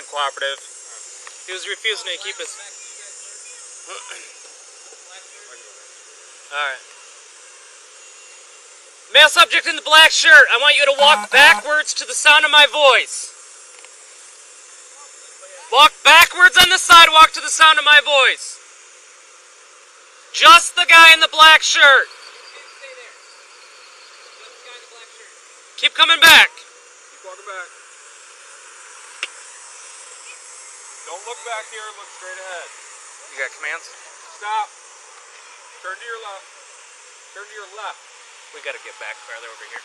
cooperative. He was refusing to keep his... Alright. Male subject in the black shirt, I want you to walk backwards to the sound of my voice. Walk backwards on the sidewalk to the sound of my voice. Just the guy in the black shirt. Keep coming back. Keep walking back. Don't look back here, look straight ahead. You got commands? Stop. Turn to your left. Turn to your left. We gotta get back farther over here.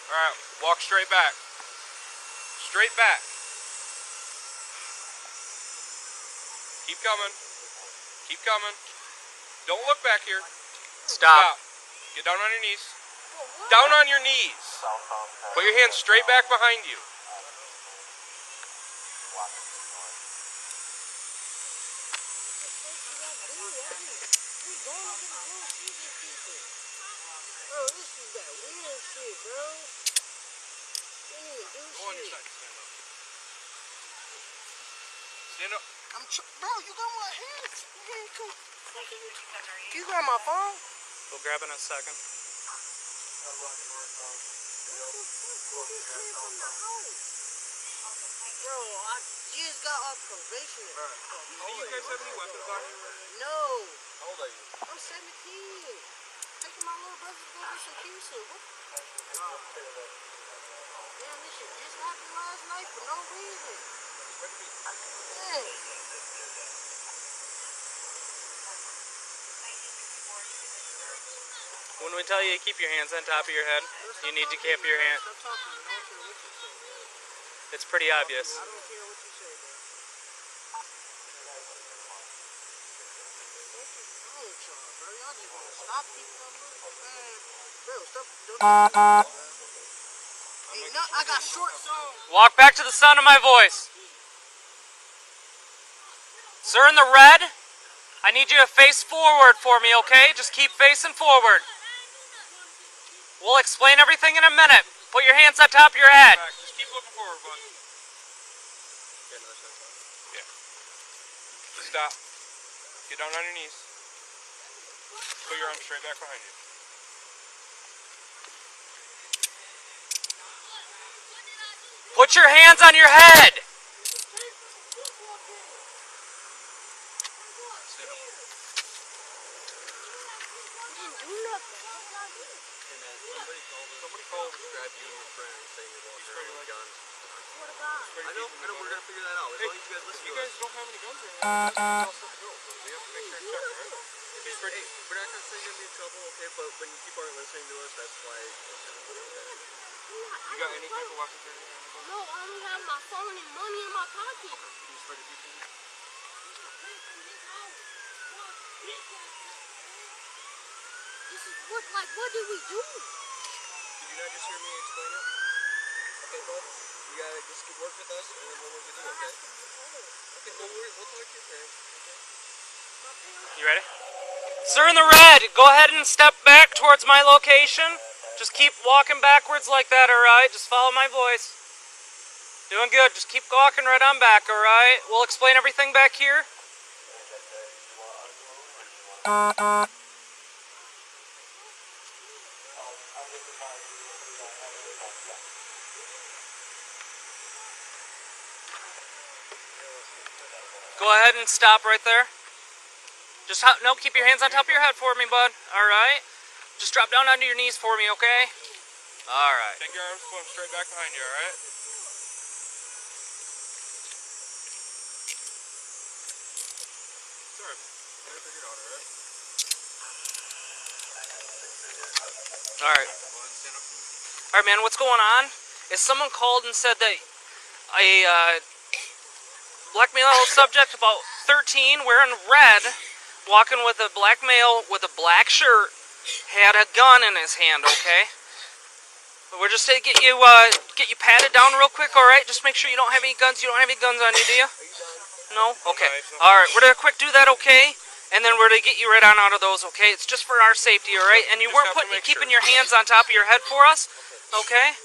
Alright, walk straight back. Straight back. Keep coming. Keep coming. Don't look back here. Stop. Get down on your knees. Down on your knees. Put your hands straight back behind you. Bro, this is that weird shit, bro. Can't even do Go on your shit. side. Stand up. Bro, you got my hands. You got my phone? We'll grab in a second. Bro, I just got off probation. Do you guys have any weapons on you? No. How old are you? I'm 17. Taking my little brother to go get some pizza. Damn, this shit just happened last night for no reason. Dang. When we tell you to keep your hands on top of your head, you need to keep your hand. Stop talking to me. I don't care what you say, bro. It's pretty obvious. I don't care what you say, bro. What's wrong with y'all, bro? Y'all just want to stop people. Man, bro, stop. Don't hey, no, I got shorts on. Walk back to the sound of my voice. Sir in the red, I need you to face forward for me, okay? Just keep facing forward. We'll explain everything in a minute. Put your hands on top of your head. Just keep looking forward, bud. Yeah. Stop. Get down on your knees. Put your arms straight back behind you. Put your hands on your head. Stand up. Somebody called and grabbed you and your friend and saying you're walking around with guns. I know, we're gonna figure that out. As long as you guys listen to us. You guys don't have any guns or anything. You're all set to go. We have to make sure and check, alright? Hey, we're not gonna say you're gonna be in trouble, okay? But when you people aren't listening to us, that's why. You got any type of weapons or anything? No, I only have my phone and money in my pocket. Can you spread your people? This is what, like, what did we do? Did you not just hear me explain it? Okay, bud. You gotta just work with us, and then we'll work with you, okay? Okay, we'll talk to your parents, okay? You ready? Sir in the red, go ahead and step back towards my location. Just keep walking backwards like that, alright? Just follow my voice. Doing good. Just keep walking right on back, alright? We'll explain everything back here. Go ahead and stop right there. Just no, keep your hands on top of your head for me, bud. Alright? Just drop down onto your knees for me, okay? Alright. Take your arms, put them straight back behind you, alright? Sorry. I figured it out, alright? Alright. Go ahead and stand up for me. Alright, man, what's going on is someone called and said that a black male subject about 13 wearing red, walking with a black male with a black shirt, had a gun in his hand, okay? We're just to get you patted down real quick, alright? Just make sure you don't have any guns. You don't have any guns on you, do you? No? Okay. Alright, we're gonna quick do that, okay? And then we're gonna get you right on out of those, okay? It's just for our safety, alright? And you weren't keeping your hands on top of your head for us, okay?